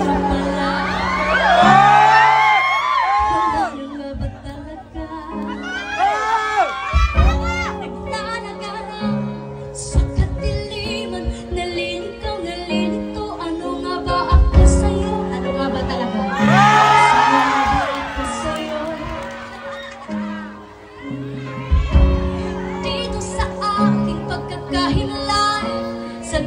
nga pala. Hanggang nga ba talaga? Naglalagaran sa kadiliman, nalilikaw, nalilito. Ano nga ba ako sa'yo? Ano nga ba talaga? Ako sa'yo. Dito sa aking pagkakahinlan, sa